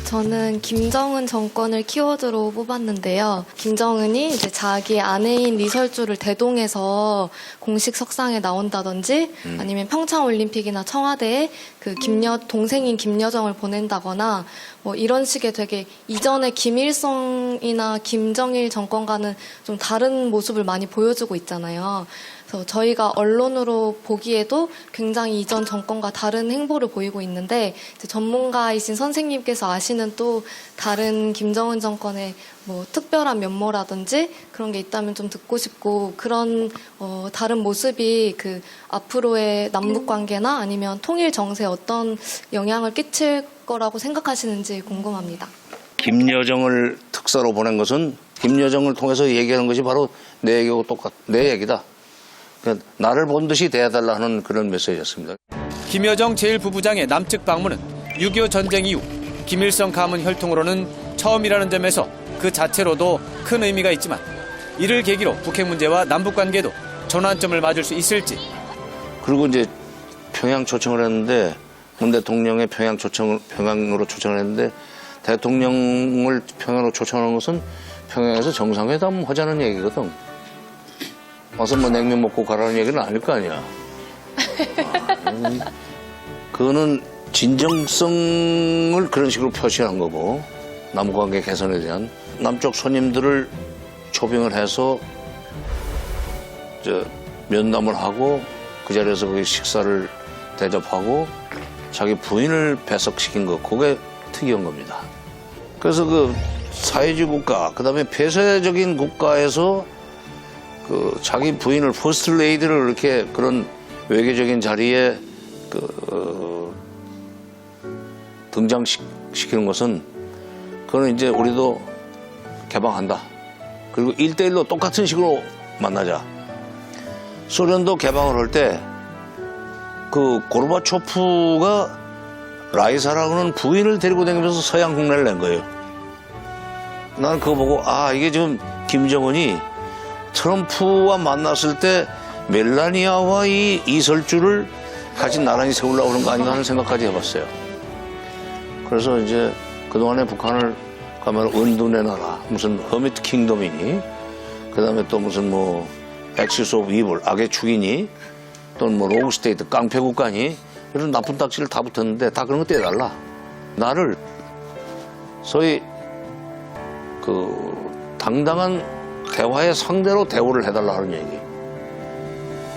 저는 김정은 정권을 키워드로 뽑았는데요. 김정은이 이제 자기 아내인 리설주를 대동해서 공식 석상에 나온다든지 아니면 평창올림픽이나 청와대에 그 동생인 김여정을 보낸다거나 뭐 이런 식의 되게 이전의 김일성이나 김정일 정권과는 좀 다른 모습을 많이 보여주고 있잖아요. 그래서 저희가 언론으로 보기에도 굉장히 이전 정권과 다른 행보를 보이고 있는데 이제 전문가이신 선생님께서 아시는 또 다른 김정은 정권의 뭐 특별한 면모라든지 그런 게 있다면 좀 듣고 싶고 그런 다른 모습이 그 앞으로의 남북 관계나 아니면 통일 정세에 어떤 영향을 끼칠 거라고 생각하시는지 궁금합니다. 김여정을 특사로 보낸 것은 김여정을 통해서 얘기하는 것이 바로 내 얘기하고 내 얘기다. 그러니까 나를 본 듯이 대해달라 하는 그런 메시지였습니다. 김여정 제1부부장의 남측 방문은 6.25 전쟁 이후 김일성 가문 혈통으로는 처음이라는 점에서 그 자체로도 큰 의미가 있지만 이를 계기로 북핵 문제와 남북 관계도 전환점을 맞을 수 있을지. 그리고 이제 평양 초청을 했는데 문 대통령의 평양으로 초청을 했는데 대통령을 평양으로 초청하는 것은 평양에서 정상회담 하자는 얘기거든. 와서 뭐 냉면 먹고 가라는 얘기는 아닐 거 아니야. 그거는 진정성을 그런 식으로 표시한 거고 남북관계 개선에 대한 남쪽 손님들을 초빙을 해서 면담을 하고 그 자리에서 거기 식사를 대접하고 자기 부인을 배석시킨 거 그게 특이한 겁니다. 그래서 그 사회주의 국가 그다음에 폐쇄적인 국가에서 그 자기 부인을 퍼스트 레이디를 이렇게 그런 외교적인 자리에 등장시키는 것은 그거는 이제 우리도 개방한다. 그리고 1대1로 똑같은 식으로 만나자. 소련도 개방을 할 때 그 고르바초프가 라이사라고 하는 부인을 데리고 다니면서 서양 흉내를 낸 거예요. 나는 그거 보고 이게 지금 김정은이 트럼프와 만났을 때 멜라니아와 이 이설주를 같이 나란히 세우려고 그런 거 아닌가 하는 생각까지 해봤어요. 그래서 이제 그동안에 북한을 가면 은둔의 나라, 무슨 허미트 킹덤이니, 그 다음에 또 무슨 뭐 엑시스 오브 이블, 악의 축이니, 또는 뭐 로우 스테이트, 깡패 국가니, 이런 나쁜 딱지를 다 붙었는데 다 그런 거 떼달라. 나를 소위 그 당당한 대화의 상대로 대우를 해달라 하는 얘기.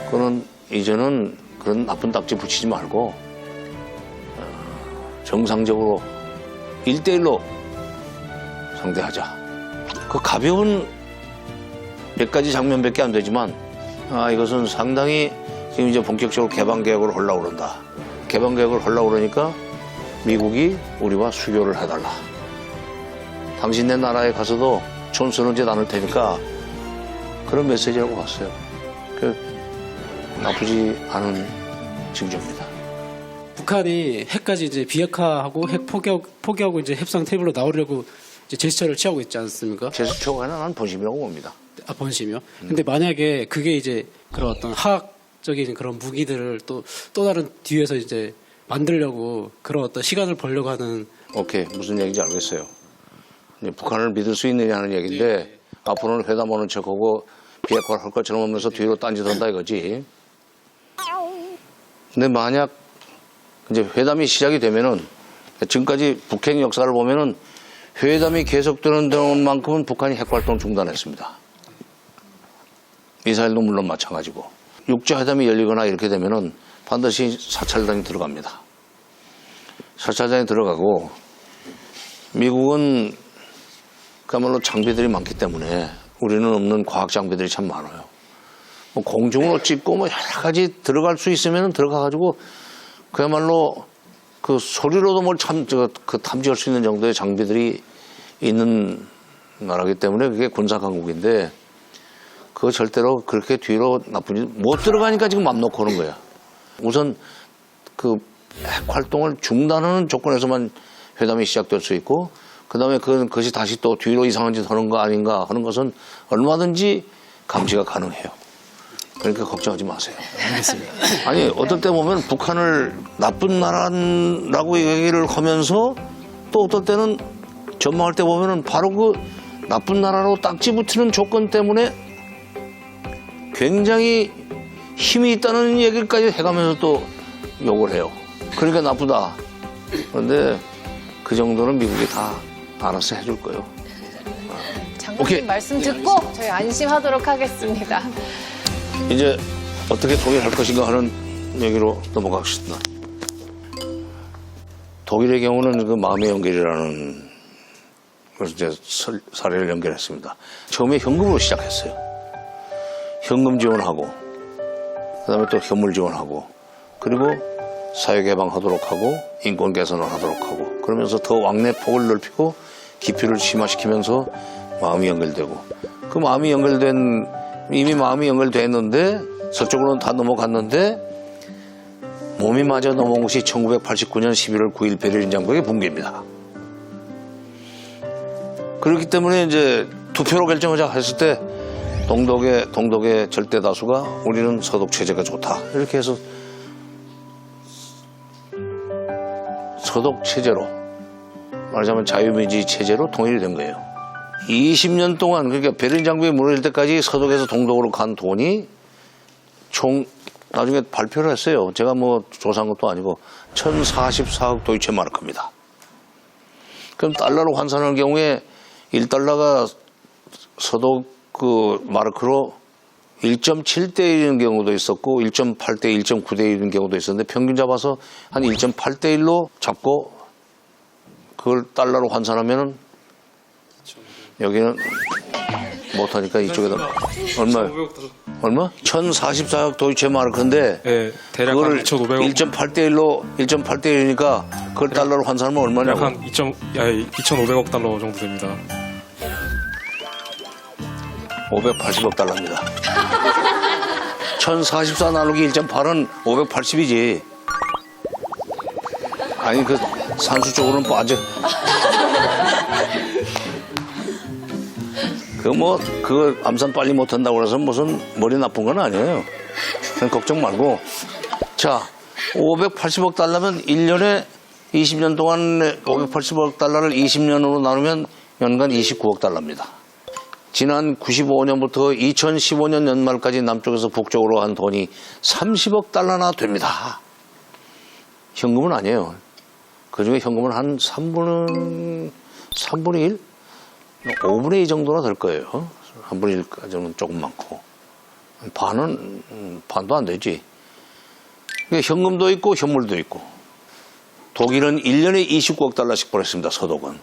그거는 이제는 그런 나쁜 딱지 붙이지 말고 정상적으로 1대1로 상대하자. 그 가벼운 몇 가지 장면밖에 안 되지만 이것은 상당히 지금 이제 본격적으로 개방 계획을 하려고 그런다. 개방 계획을 하려고 그러니까 미국이 우리와 수교를 해달라. 당신네 나라에 가서도 촌스러운짓 않을 테니까 그런 메시지라고 봤어요. 나쁘지 않은 징조입니다. 북한이 핵까지 이제 비핵화하고 핵 포기하고 이제 협상 테이블로 나오려고 이제 제스처를 취하고 있지 않습니까? 제스처가 난 본심이라고 봅니다. 본심이요? 근데 만약에 그게 이제 그런 어떤 화학적인 그런 무기들을 또 다른 뒤에서 이제 만들려고 그런 어떤 시간을 벌려고 하는. 오케이. 무슨 얘기인지 알겠어요. 북한을 믿을 수 있느냐 하는 얘기인데 네. 앞으로는 회담 오는 척하고 비핵화를 할 것처럼 하면서 뒤로 딴짓한다 이거지. 근데 만약 이제 회담이 시작이 되면은 지금까지 북핵 역사를 보면은 회담이 계속되는 동안만큼은 북한이 핵활동 중단했습니다. 미사일도 물론 마찬가지고. 육자회담이 열리거나 이렇게 되면은 반드시 사찰단이 들어갑니다. 사찰단이 들어가고 미국은 그야말로 장비들이 많기 때문에 우리는 없는 과학 장비들이 참 많아요. 뭐 공중으로 찍고 뭐 여러 가지 들어갈 수 있으면 들어가가지고 그야말로 그 소리로도 뭘 그 탐지할 수 있는 정도의 장비들이 있는 나라기 때문에 그게 군사 강국인데 그거 절대로 그렇게 뒤로 나쁘지 못 들어가니까 지금 맘 놓고 오는 거야. 우선 그 핵 활동을 중단하는 조건에서만 회담이 시작될 수 있고 그다음에 그것이 다시 또 뒤로 이상한 짓 하는 거 아닌가 하는 것은 얼마든지 감시가 가능해요. 그러니까 걱정하지 마세요. 알겠습니다. 아니 어떨 때 보면 북한을 나쁜 나라라고 얘기를 하면서 또 어떨 때는 전망할 때 보면은 바로 그 나쁜 나라로 딱지 붙이는 조건 때문에 굉장히 힘이 있다는 얘기까지 해가면서 또 욕을 해요. 그러니까 나쁘다. 그런데 그 정도는 미국이 다 알아서 해줄 거예요. 장관님 오케이. 말씀 듣고 저희 안심하도록 하겠습니다. 이제 어떻게 통일할 것인가 하는 얘기로 넘어가겠습니다. 독일의 경우는 그 마음의 연결이라는 그래서 이제 사례를 연결했습니다. 처음에 현금으로 시작했어요. 현금 지원하고 그다음에 또 현물 지원하고 그리고 사회 개방하도록 하고 인권 개선을 하도록 하고 그러면서 더 왕래 폭을 넓히고 깊이를 심화시키면서 마음이 연결되고 그 마음이 연결된 이미 마음이 연결됐는데 서쪽으로는 다 넘어갔는데 몸이 마저 넘어온 것이 1989년 11월 9일 베를린 장벽의 붕괴입니다. 그렇기 때문에 이제 투표로 결정하자 했을 때 동독의 절대 다수가 우리는 서독 체제가 좋다. 이렇게 해서 서독 체제로 말하자면 자유민주주의 체제로 통일이 된 거예요. 20년 동안 그러니까 베를린 장벽이 무너질 때까지 서독에서 동독으로 간 돈이 총 나중에 발표를 했어요. 제가 뭐 조사한 것도 아니고 1044억 도이체 마르크입니다. 그럼 달러로 환산할 경우에 1달러가 서독 그 마르크로 1.7대 1인 경우도 있었고 1.8대 1.9대 1인 경우도 있었는데 평균 잡아서 한 1.8대 1로 잡고 그걸 달러로 환산하면은 여기는 못하니까 이쪽에다 얼마? 1044억 도이체 마르크인데 네, 대략 그거를 한 2,500억. 1.8대 1이니까 그걸 달러로 환산하면 얼마냐고. 약 한 2,500억 달러 정도 됩니다. 580억 달러입니다. 1044 나누기 1.8은 580이지. 아니 그 산수 쪽으로는 빠져. 그거 암산 빨리 못한다고 그래서 무슨 머리 나쁜 건 아니에요. 그냥 걱정 말고. 자, 580억 달러면 1년에 20년 동안 580억 달러를 20년으로 나누면 연간 29억 달러입니다. 지난 95년부터 2015년 연말까지 남쪽에서 북쪽으로 간 돈이 30억 달러나 됩니다. 현금은 아니에요. 그중에 현금은 한 3분의 1? 5분의 2 정도나 될 거예요. 3분의 1까지는 조금 많고. 반도 안 되지. 그러니까 현금도 있고 현물도 있고. 독일은 1년에 29억 달러씩 보냈습니다. 서독은.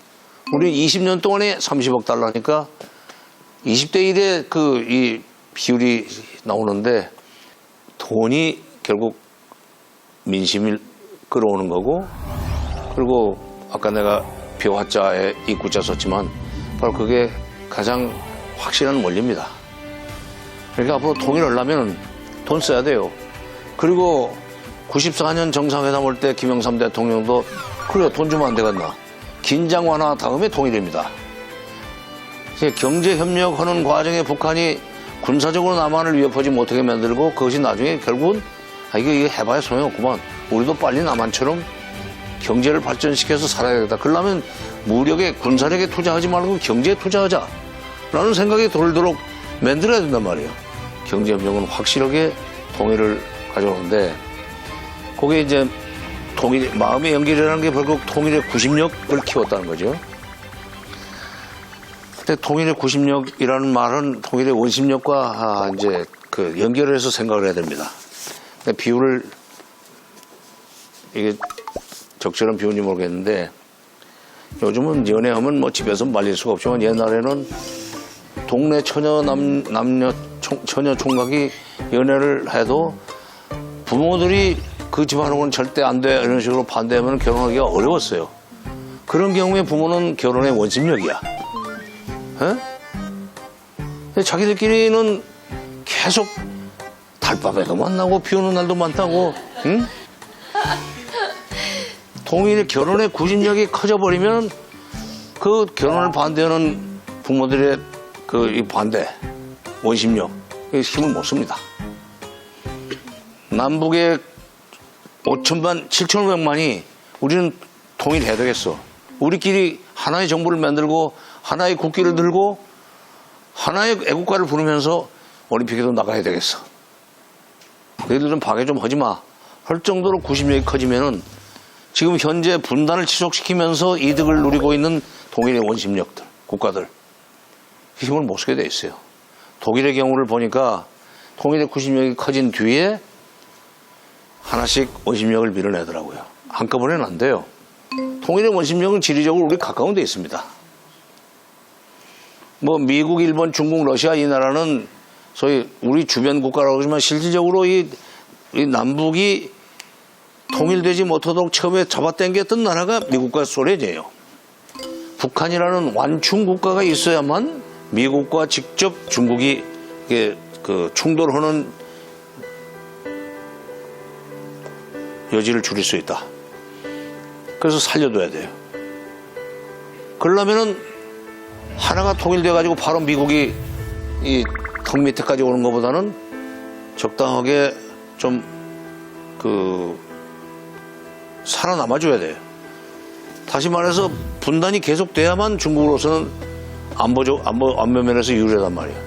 우리 20년 동안에 30억 달러니까 20대 1의 이 비율이 나오는데 돈이 결국 민심을 끌어오는 거고 그리고 아까 내가 벼화자에 입구자 썼지만 바로 그게 가장 확실한 원리입니다. 그러니까 앞으로 통일하려면 돈 써야 돼요. 그리고 94년 정상회담 올 때 김영삼 대통령도 그래요. 돈 주면 안 되겠나. 긴장 완화 다음에 통일입니다. 경제협력하는 과정에 북한이 군사적으로 남한을 위협하지 못하게 만들고 그것이 나중에 결국은 이거 해봐야 소용없구만. 우리도 빨리 남한처럼 경제를 발전시켜서 살아야겠다. 그러려면 무력에 군사력에 투자하지 말고 경제에 투자하자. 라는 생각이 돌도록 만들어야 된단 말이에요. 경제협력은 확실하게 통일을 가져오는데 그게 이제 마음의 연결이라는 게 결국 통일의 구심력을 키웠다는 거죠. 근데 통일의 구심력이라는 말은 통일의 원심력과 이제 그 연결을 해서 생각을 해야 됩니다. 비유를 이게 적절한 비유인지 모르겠는데 요즘은 연애하면 뭐 집에서 말릴 수가 없지만 옛날에는 동네 처녀 총각이 연애를 해도 부모들이 그 집안하고는 절대 안 돼 이런 식으로 반대하면 결혼하기가 어려웠어요. 그런 경우에 부모는 결혼의 원심력이야. 에? 자기들끼리는 계속 달밤에도 만나고 비 오는 날도 만나고 응? 통일의 결혼의 구심력이 커져버리면 그 결혼을 반대하는 부모들의 이 반대 원심력 힘을 못 씁니다. 남북의 5천만, 7,500만이 우리는 통일해야 되겠어. 우리끼리 하나의 정부를 만들고 하나의 국기를 들고 하나의 애국가를 부르면서 올림픽에도 나가야 되겠어. 너희들 좀 방해 좀 하지 마. 할 정도로 구심력이 커지면은 지금 현재 분단을 지속시키면서 이득을 누리고 있는 동일의 원심력들, 국가들 힘을 못 쓰게 돼 있어요. 독일의 경우를 보니까 통일의 구심력이 커진 뒤에 하나씩 원심력을 밀어내더라고요. 한꺼번에는 안 돼요. 통일의 원심력은 지리적으로 우리 가까운 데 있습니다. 뭐 미국, 일본, 중국, 러시아 이 나라는 소위 우리 주변 국가라고 하지만 실질적으로 이 남북이 통일되지 못하도록 처음에 잡아당겼던 나라가 미국과 소련이에요. 북한이라는 완충 국가가 있어야만 미국과 직접 중국이 그 충돌하는 여지를 줄일 수 있다. 그래서 살려둬야 돼요. 그러려면은 하나가 통일돼가지고 바로 미국이 이 턱 밑에까지 오는 것보다는 적당하게 좀 살아남아줘야 돼요. 다시 말해서 분단이 계속돼야만 중국으로서는 안보 면에서 유리하단 말이에요.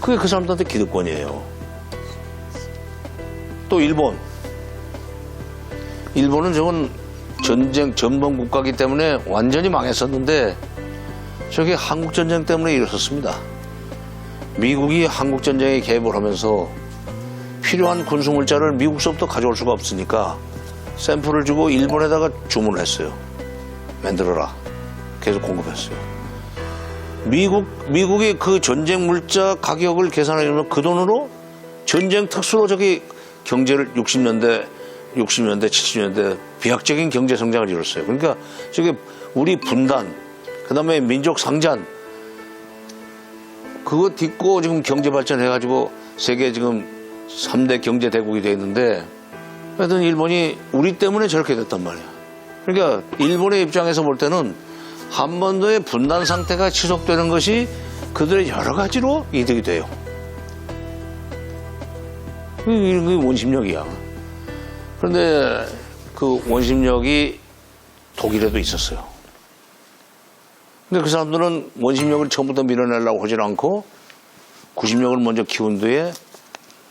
그게 그 사람들한테 기득권이에요. 또 일본은 저건 전쟁 전범 국가이기 때문에 완전히 망했었는데 저게 한국전쟁 때문에 일어섰습니다. 미국이 한국전쟁에 개입을 하면서 필요한 군수물자를 미국서부터 가져올 수가 없으니까 샘플을 주고 일본에다가 주문을 했어요. 만들어라. 계속 공급했어요. 미국이 그 전쟁 물자 가격을 계산하려면 그 돈으로 전쟁 특수로 저기 경제를 60년대, 70년대 비약적인 경제 성장을 이뤘어요. 그러니까 저게 우리 분단, 그 다음에 민족 상잔, 그거 딛고 지금 경제 발전해가지고 세계 지금 3대 경제 대국이 돼 있는데 하여튼 일본이 우리 때문에 저렇게 됐단 말이야. 그러니까 일본의 입장에서 볼 때는 한반도의 분단 상태가 지속되는 것이 그들의 여러 가지로 이득이 돼요. 이게 원심력이야. 그런데 그 원심력이 독일에도 있었어요. 근데 그 사람들은 원심력을 처음부터 밀어내려고 하질 않고 구심력을 먼저 키운 뒤에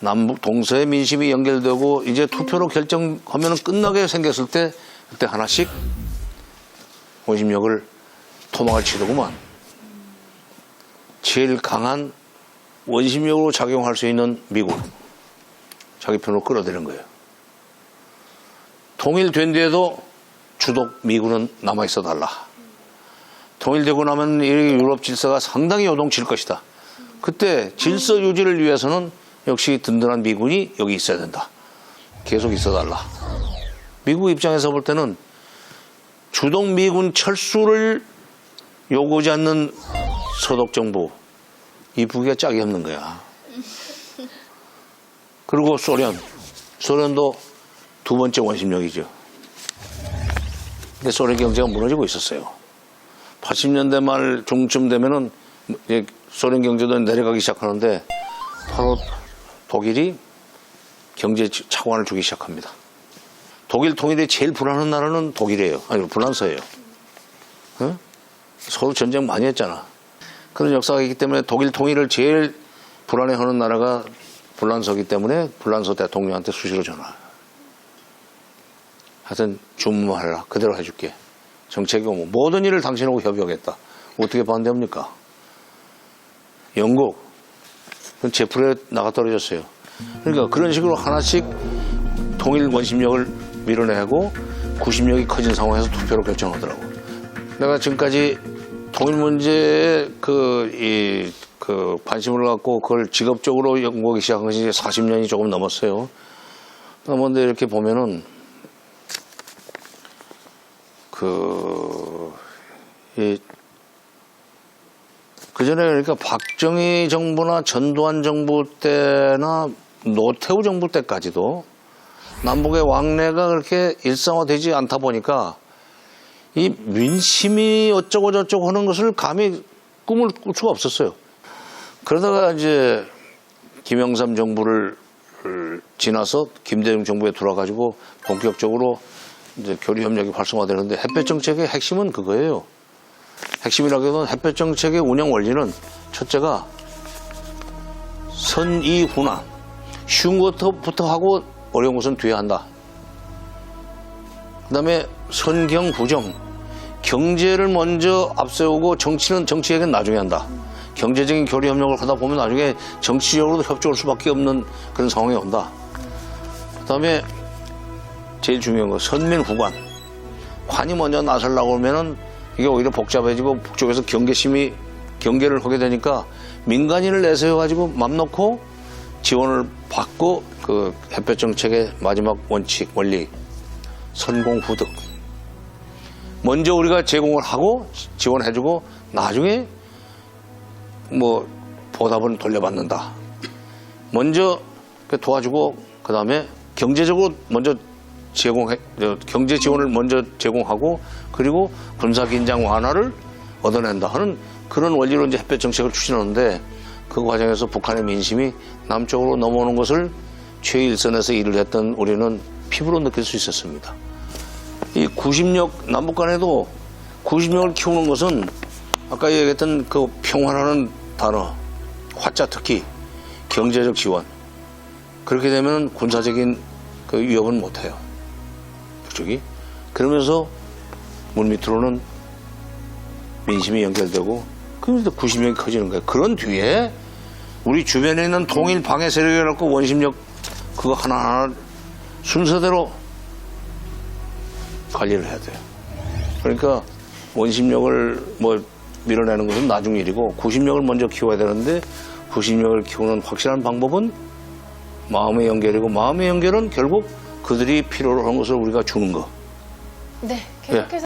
남북 동서의 민심이 연결되고 이제 투표로 결정하면 끝나게 생겼을 때 그때 하나씩 원심력을 토막을 치더구만. 제일 강한 원심력으로 작용할 수 있는 미국 자기 편으로 끌어들이는 거예요. 통일된 뒤에도 주독 미군은 남아있어 달라. 통일되고 나면 이 유럽 질서가 상당히 요동칠 것이다. 그때 질서 유지를 위해서는 역시 든든한 미군이 여기 있어야 된다. 계속 있어달라. 미국 입장에서 볼 때는 주독 미군 철수를 요구하지 않는 서독 정부, 이 부기가 짝이 없는 거야. 그리고 소련도 두 번째 원심력이죠. 근데 소련 경제가 무너지고 있었어요. 80년대 말 중쯤 되면은 소련 경제도 내려가기 시작하는데 바로 독일이 경제 차관을 주기 시작합니다. 독일 통일이 제일 불안한 나라는 독일이에요. 아니, 불란서예요. 어? 서로 전쟁 많이 했잖아. 그런 역사가 있기 때문에 독일 통일을 제일 불안해하는 나라가 불란서이기 때문에 불란서 대통령한테 수시로 전화. 하여튼 주문하라. 그대로 해줄게. 정책이 오면 모든 일을 당신하고 협의하겠다. 어떻게 반대합니까? 영국 제풀에 나가 떨어졌어요. 그러니까 그런 식으로 하나씩 통일 원심력을 밀어내고 구심력이 커진 상황에서 투표로 결정하더라고. 내가 지금까지 통일 문제에 관심을 갖고 그걸 직업적으로 연구하기 시작한 것이 40년이 조금 넘었어요. 그런데 이렇게 보면은 그전에 그러니까 박정희 정부나 전두환 정부 때나 노태우 정부 때까지도 남북의 왕래가 그렇게 일상화되지 않다 보니까 이 민심이 어쩌고 저쩌고 하는 것을 감히 꿈을 꿀 수가 없었어요. 그러다가 이제 김영삼 정부를 지나서 김대중 정부에 들어와가지고 본격적으로 이제 교류 협력이 활성화되는데 햇볕 정책의 핵심은 그거예요. 핵심이라기보다는 햇볕 정책의 운영 원리는 첫째가 선이후나 쉬운 것부터 하고 어려운 것은 뒤에 한다. 그다음에 선경부정 경제를 먼저 앞세우고 정치는 정치에겐 나중에 한다. 경제적인 교류 협력을 하다 보면 나중에 정치적으로도 협조할 수밖에 없는 그런 상황이 온다. 그다음에 제일 중요한 거 선민후관. 관이 먼저 나서려고 하면은 이게 오히려 복잡해지고 북쪽에서 경계를 하게 되니까 민간인을 내세워가지고 맘 놓고 지원을 받고 그 햇볕 정책의 마지막 원칙 원리 선공후득. 먼저 우리가 제공을 하고 지원해주고 나중에 뭐 보답은 돌려받는다. 먼저 도와주고 그 다음에 경제적으로 먼저 경제 지원을 먼저 제공하고 그리고 군사 긴장 완화를 얻어낸다 하는 그런 원리로 이제 햇볕 정책을 추진하는데 그 과정에서 북한의 민심이 남쪽으로 넘어오는 것을 최일선에서 일을 했던 우리는 피부로 느낄 수 있었습니다. 이 구심력 남북 간에도 구심력을 키우는 것은 아까 얘기했던 그 평화라는 단어, 화자 특히 경제적 지원 그렇게 되면 군사적인 그 위협은 못해요. 북쪽이. 그러면서 물밑으로는 민심이 연결되고 그러면서 구심력이 커지는 거예요. 그런 뒤에 우리 주변에 있는 통일 방해 세력이라고 원심력 그거 하나하나 순서대로 관리를 해야 돼요. 그러니까 원심력을 뭐 밀어내는 것은 나중 일이고 구심력을 먼저 키워야 되는데 구심력을 키우는 확실한 방법은 마음의 연결이고 마음의 연결은 결국 그들이 필요로 하는 것을 우리가 주는 거. 네, 계속해서